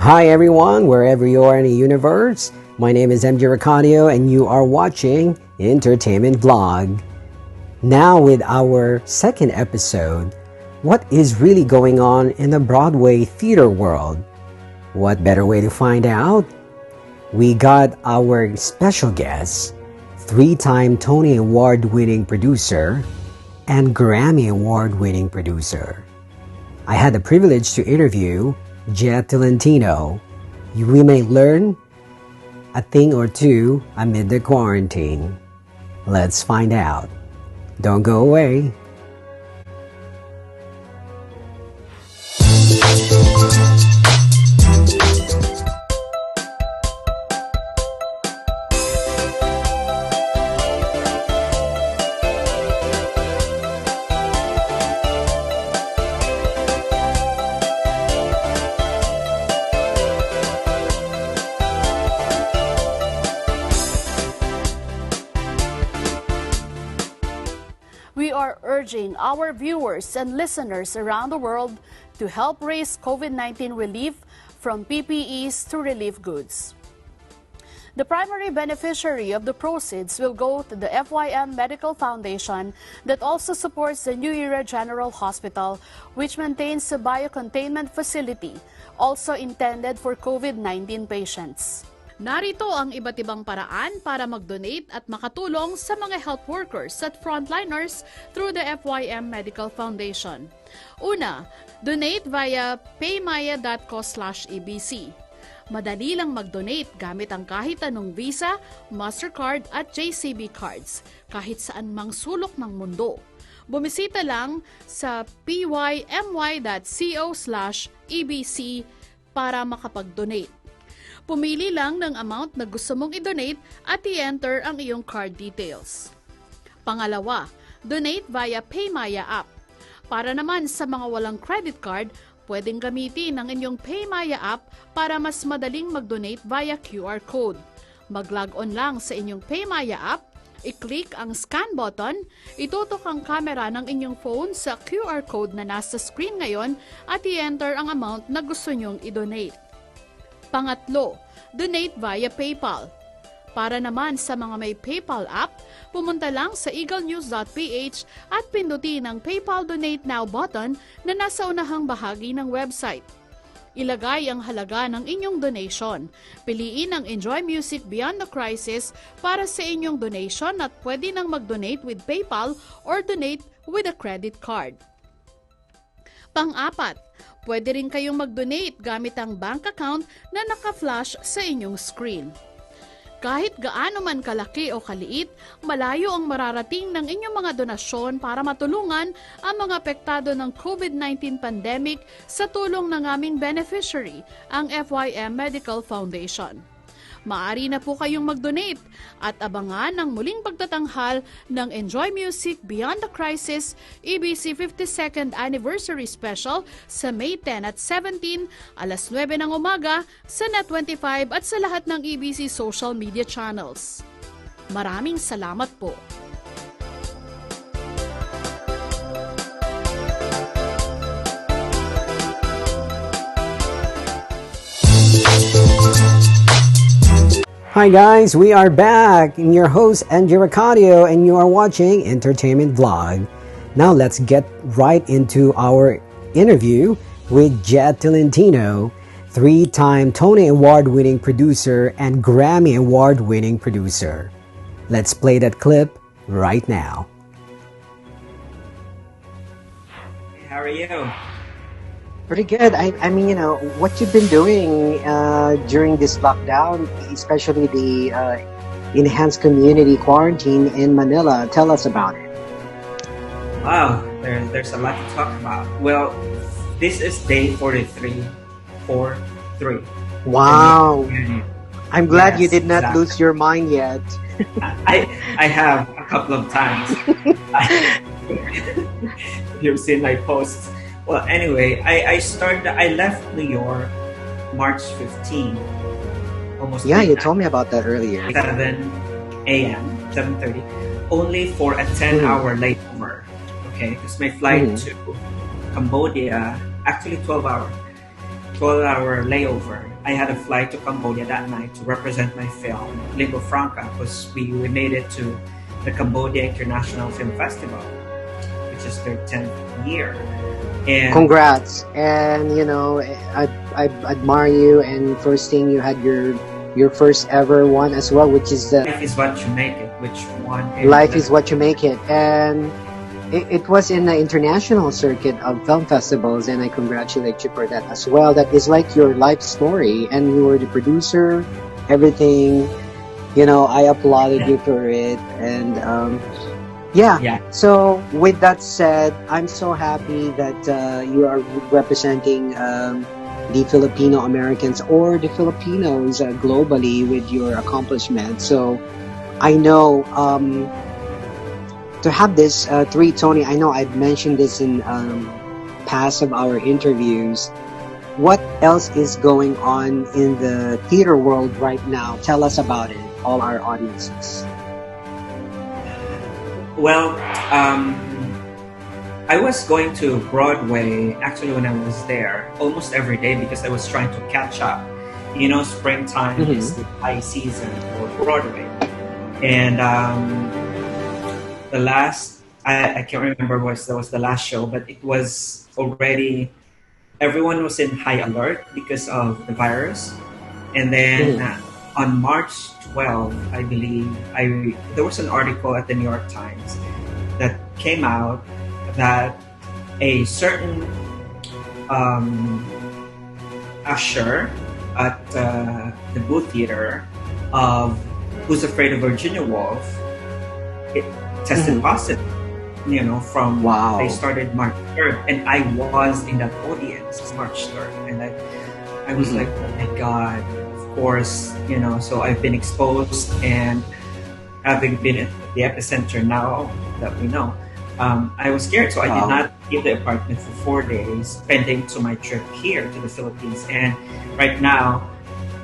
Hi everyone, wherever you are in the universe. My name is MJ Ricardo and you are watching Entertainment Vlog. Now with our second episode, what is really going on in the Broadway theater world? What better way to find out? We got our special guest, 3-time Tony Award-winning producer and Grammy Award-winning producer. I had the privilege to interview Jet Tolentino. We may learn a thing or two amid the quarantine. Let's find out. Don't go away. We are urging our viewers and listeners around the world to help raise COVID-19 relief from PPEs to relief goods. The primary beneficiary of the proceeds will go to the FYM Medical Foundation that also supports the New Era General Hospital, which maintains a biocontainment facility also intended for COVID-19 patients. Narito ang iba't ibang paraan para mag-donate at makatulong sa mga health workers at frontliners through the FYM Medical Foundation. Una, donate via paymaya.co/ebc. Madali lang mag-donate gamit ang kahit anong Visa, Mastercard at JCB cards, kahit saan mang sulok ng mundo. Bumisita lang sa pymy.co/ebc para makapag-donate. Pumili lang ng amount na gusto mong i-donate at i-enter ang iyong card details. Pangalawa, donate via Paymaya app. Para naman sa mga walang credit card, pwedeng gamitin ang inyong Paymaya app para mas madaling mag-donate via QR code. Mag-log on lang sa inyong Paymaya app, i-click ang scan button, itutok ang camera ng inyong phone sa QR code na nasa screen ngayon at i-enter ang amount na gusto nyong i-donate. Pangatlo, donate via PayPal. Para naman sa mga may PayPal app, pumunta lang sa eaglenews.ph at pindutin ang PayPal Donate Now button na nasa unahang bahagi ng website. Ilagay ang halaga ng inyong donation. Piliin ang Enjoy Music Beyond the Crisis para sa inyong donation at pwede nang mag-donate with PayPal or donate with a credit card. Pang-apat, pwede rin kayong mag-donate gamit ang bank account na naka-flash sa inyong screen. Kahit gaano man kalaki o kaliit, malayo ang mararating ng inyong mga donasyon para matulungan ang mga apektado ng COVID-19 pandemic sa tulong ng aming beneficiary, ang FYM Medical Foundation. Maaari na po kayong mag-donate at abangan ang muling pagtatanghal ng Enjoy Music Beyond the Crisis EBC 52nd Anniversary Special sa May 10 at 17, alas 9 ng umaga sa Net25 at sa lahat ng EBC social media channels. Maraming salamat po. Hi guys, we are back. I'm your host, MJ Ricardo, and you are watching Entertainment Vlog. Now let's get right into our interview with Jet Tolentino, 3-time Tony Award-winning producer and Grammy Award-winning producer. Let's play that clip right now. How are you? Pretty good. I mean, what you've been doing during this lockdown, especially the enhanced community quarantine in Manila. Tell us about it. Wow, there's a lot to talk about. Well, this is day 43. Wow. I'm glad you Yes, did not exactly. lose your mind yet. I have a couple of times. You've seen my posts. Well, anyway, I left New York March 15. Almost Yeah, you midnight, told me about that earlier. 7 a.m., 7:30, only for a 10-hour layover. Okay, because my flight to Cambodia, actually 12-hour layover I had a flight to Cambodia that night to represent my film, Lingua Franca, because we made it to the Cambodia International Film Festival, which is their 10th year. And Congrats. And I admire you. And first thing, you had your first ever one as well, which is the Life is What You Make It, which won Life is What You Make It. And it was in the international circuit of film festivals, and I congratulate you for that as well. That is like your life story, and you were the producer, everything. I applauded you for it. And Yeah. so with that said, I'm so happy that you are representing the Filipino Americans or the Filipinos globally with your accomplishment. So I know to have this three, Tony, I know I've mentioned this in past of our interviews. What else is going on in the theater world right now? Tell us about it, all our audiences. Well, I was going to Broadway actually when I was there almost every day because I was trying to catch up. Springtime is the high season for Broadway. And the last, I can't remember what was the last show, but it was already, everyone was in high alert because of the virus. And then on March 12th, I believe, there was an article at the New York Times that came out that a certain usher at the booth theater of Who's Afraid of Virginia Woolf tested positive, from they started March 3rd, and I was in that audience March 3rd, and I was like, oh my God, of course, so I've been exposed, and having been at the epicenter now that we know, I was scared, so I did not leave the apartment for 4 days, pending to my trip here to the Philippines. And right now,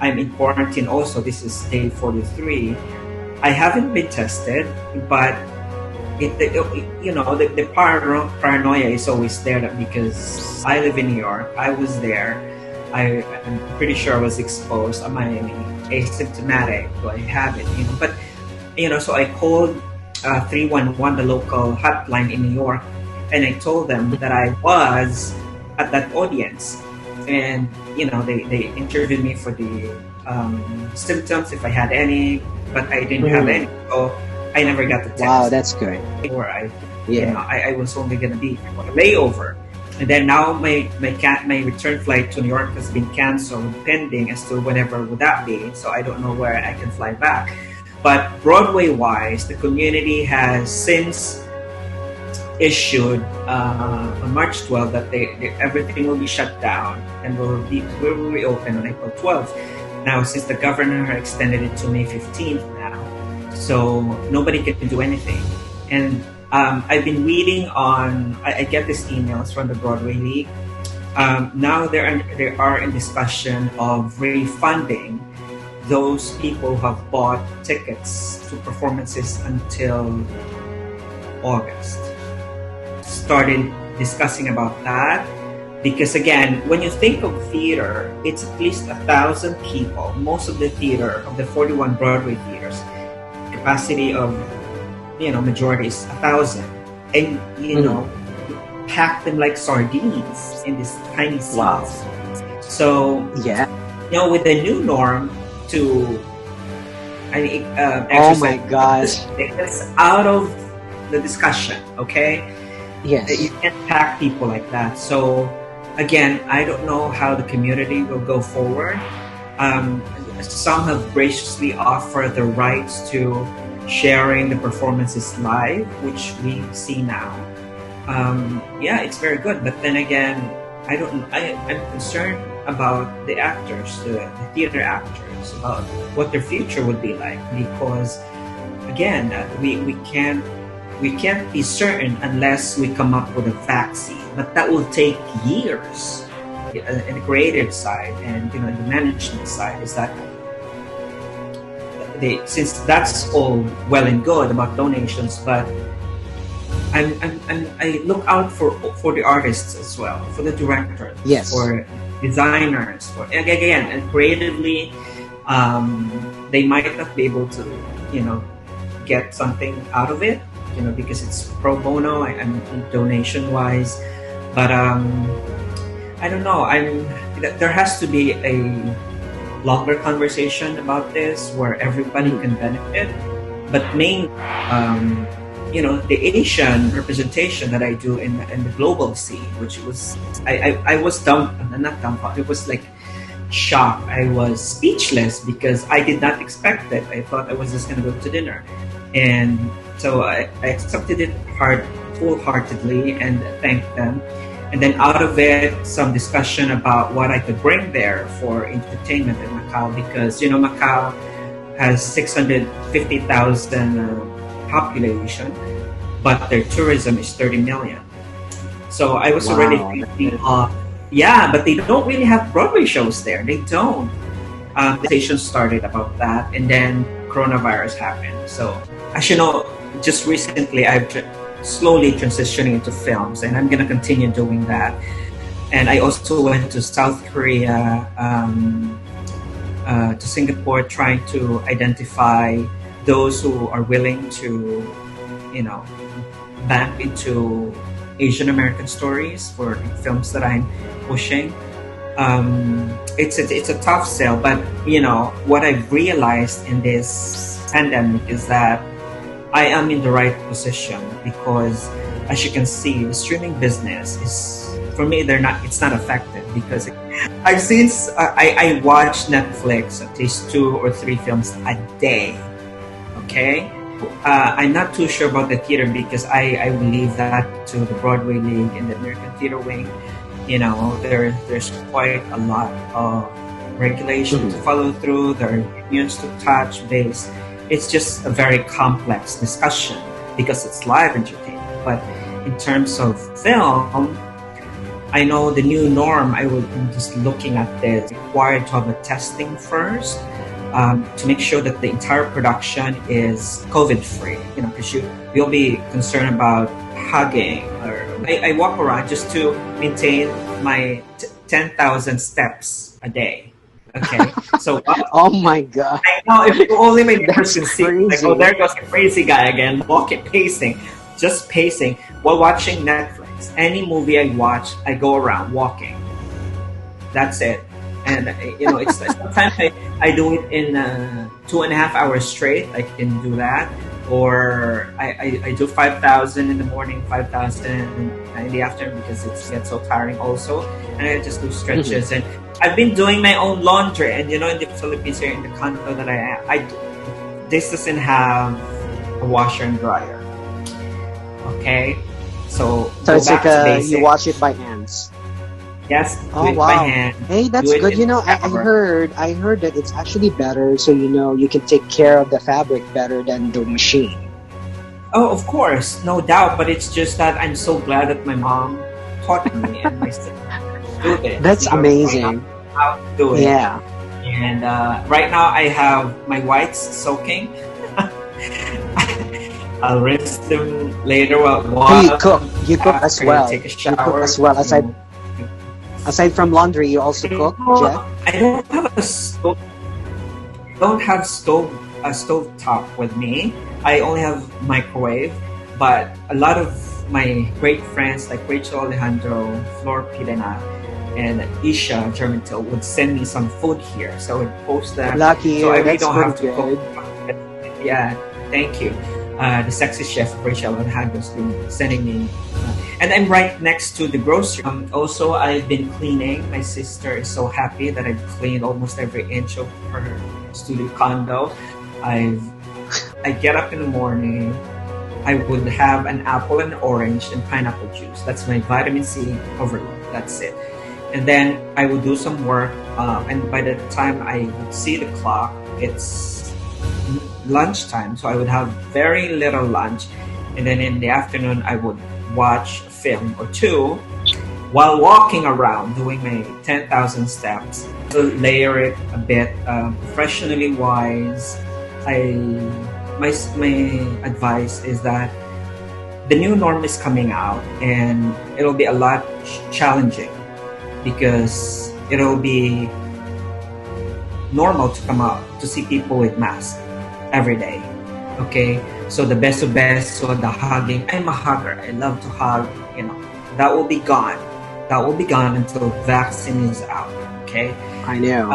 I'm in quarantine also. This is day 43. I haven't been tested, but the paranoia is always there because I live in New York. I was there. I'm pretty sure I was exposed. Am I asymptomatic? Do I have it? But so I called 311, the local hotline in New York, and I told them that I was at that audience, and they interviewed me for the symptoms if I had any, but I didn't have any, so I never got the test. Wow, that's good. Or I was only gonna be on a layover, and then now my return flight to New York has been canceled, pending as to whenever would that be. So I don't know where I can fly back. But Broadway-wise, the community has since issued on March 12th that everything will be shut down and will reopen on April 12th. Now, since the governor extended it to May 15th now, so nobody can do anything. And I've been reading I get these emails from the Broadway League. Now they are in discussion of refunding those people who have bought tickets to performances until August. Started discussing about that because, again, when you think of theater, it's at least 1,000 people. Most of the theater, of the 41 Broadway theaters, capacity of majority is 1,000, and pack them like sardines in these tiny seats. Wow. So with the new norm, oh my gosh, it's out of the discussion. Okay, yes, you can't pack people like that. So again, I don't know how the community will go forward. Some have graciously offered the rights to sharing the performances live, which we see now. It's very good, but then again, I don't know. I'm concerned about the actors, the theater actors, about what their future would be like, because again, we can't be certain unless we come up with a vaccine, but that will take years. In the creative side and the management side is that since that's all well and good about donations, but I look out for the artists as well, for the directors, yes, for designers, for again, and creatively, they might not be able to, get something out of it, because it's pro bono and donation wise. But I don't know. There has to be a longer conversation about this where everybody can benefit. But main, the Asian representation that I do in the global scene, which was, I was not dumbfounded. It was like shocked. I was speechless because I did not expect it. I thought I was just going to go to dinner, and so I accepted it full-heartedly and thanked them. And then out of it, some discussion about what I could bring there for entertainment in Macau, because Macau has 650,000 population, but their tourism is 30 million. So I was already thinking of, but they don't really have Broadway shows there. They don't. The station started about that, and then coronavirus happened. So as you know, just recently I've slowly transitioning into films, and I'm going to continue doing that. And I also went to South Korea, to Singapore, trying to identify those who are willing to, bank into Asian American stories for films that I'm pushing. It's a tough sell, but what I've realized in this pandemic is that I am in the right position, because as you can see, the streaming business is, for me, it's not affected, because I've seen, I watch Netflix at least 2 or 3 films a day. Okay? I'm not too sure about the theater, because I will leave that to the Broadway League and the American Theater Wing. There's quite a lot of regulation to follow through. There are unions to touch base. It's just a very complex discussion because it's live entertainment. But in terms of film, I know the new norm, I'm just looking at this, required to have a testing first, to make sure that the entire production is COVID-free. Because you'll be concerned about hugging. Or I walk around just to maintain my 10,000 steps a day. Okay, so oh my God! I know, if only my neighbors can see, like, oh, there goes the crazy guy again, pacing while watching Netflix. Any movie I watch, I go around walking. That's it. And it's sometimes I do it in 2.5 hours straight. I can do that, or I do 5,000 in the morning, 5,000 in the afternoon, because it gets so tiring also. And I just do stretches. And I've been doing my own laundry, and in the Philippines, here in the condo that this doesn't have a washer and dryer. Okay, so it's like you wash it by hands. Yes. Oh wow! By hand. Hey, that's good. I heard that it's actually better, so you can take care of the fabric better than the machine. Oh, of course, no doubt. But it's just that I'm so glad that my mom taught me and my sister do this. That's amazing. How to do it? Yeah. And right now I have my whites soaking. I'll rinse them later while you cook. You cook as well. Take a shower. You cook as well. Aside from laundry, you also cook, Jeff? I don't have a stove. A stove top with me. I only have microwave. But a lot of my great friends like Rachel Alejandro, Flor Pidena, and Isha Germantil would send me some food here, so I would post that. Lucky, so I really don't have to good. cook. Yeah, thank you. The sexy chef Rachel Alejandro's been sending me, and I'm right next to the grocery. Also, I've been cleaning. My sister is so happy that I've cleaned almost every inch of her studio condo. I get up in the morning. I would have an apple and orange and pineapple juice. That's my vitamin C overload. That's it. And then I would do some work, and by the time I would see the clock, it's lunchtime. So I would have very little lunch, and then in the afternoon I would watch a film or two while walking around doing my 10,000 steps. To layer it a bit, professionally wise, my advice is that the new norm is coming out, and it'll be a lot challenging, because it'll be normal to come out to see people with masks every day. Okay, so the best of best, so the hugging. I'm a hugger. I love to hug. You know, that will be gone. That will be gone until vaccine is out. Okay. I know.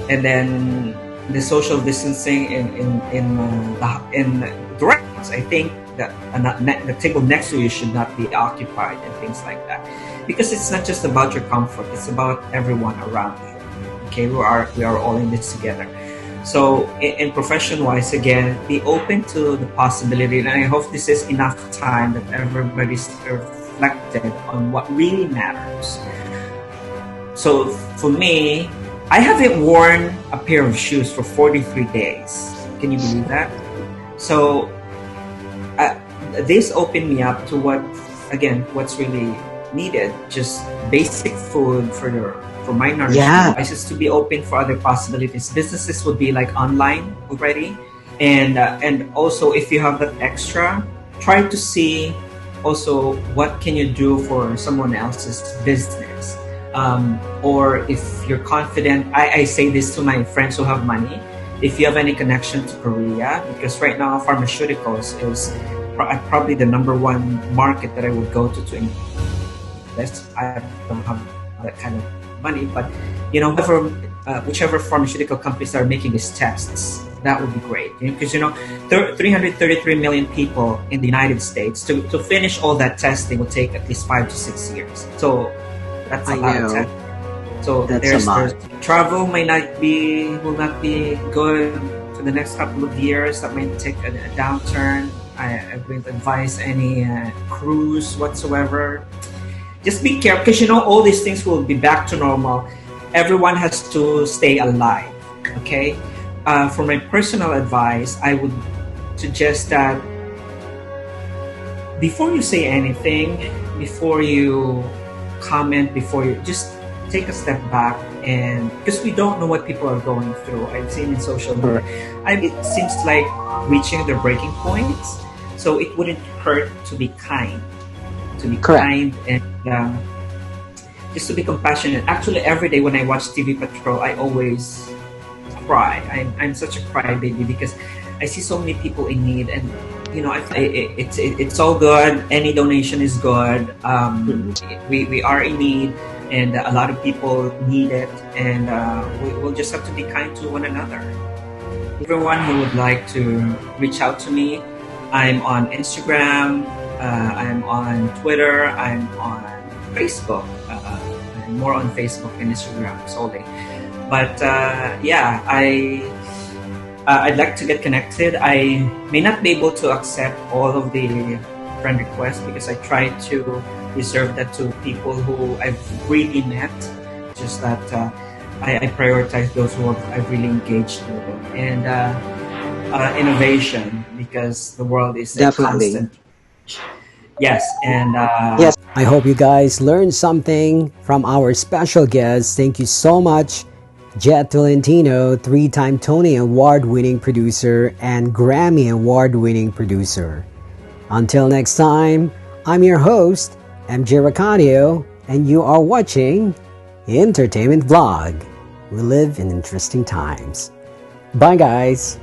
And then the social distancing in the restaurants. I think that the table next to you should not be occupied and things like that, because it's not just about your comfort. It's about everyone around you. Okay, we are all in this together. So in profession wise, again, be open to the possibility, and I hope this is enough time that everybody's reflected on what really matters. So for me, I haven't worn a pair of shoes for 43 days. Can you believe that? So this opened me up to what's really needed. Just basic food for my nourishment. I just to be open for other possibilities. Businesses would be like online already, and also if you have that extra, try to see also what can you do for someone else's business. Or if you're confident, I say this to my friends who have money, if you have any connection to Korea, because right now pharmaceuticals is probably the number one market that I would go to invest. I don't have that kind of money, but you know, whichever pharmaceutical companies are making these tests, that would be great, because 333 million people in the United States, to finish all that testing would take at least 5 to 6 years. So that's a lot of testing. So there's travel will not be good for the next couple of years. That might take a downturn. I wouldn't advise any cruise whatsoever. Just be careful, because all these things will be back to normal. Everyone has to stay alive. Okay. For my personal advice, I would suggest that before you say anything, before you comment, before you just take a step back, and because we don't know what people are going through. I've seen in social media, it seems like reaching their breaking points. So it wouldn't hurt to be kind, kind, and just to be compassionate. Actually, every day when I watch TV Patrol, I always cry. I'm such a crybaby because I see so many people in need, and it's all good. Any donation is good. We are in need, and a lot of people need it, and we'll just have to be kind to one another. Everyone who would like to reach out to me, I'm on Instagram, I'm on Twitter, I'm on Facebook. I'm more on Facebook and Instagram solely. But I'd like to get connected. I may not be able to accept all of the friend requests because I try to reserve that to people who I've really met. Just that I prioritize those who I've really engaged with. And innovation, because the world is Definitely. constant. Yes, and yes, I hope you guys learned something from our special guest. Thank you so much, Jet Tolentino, 3-time Tony Award-winning producer and Grammy Award-winning producer. Until next time, I'm your host, MJ Racadio, and you are watching Entertainment Vlog. We live in interesting times. Bye, guys.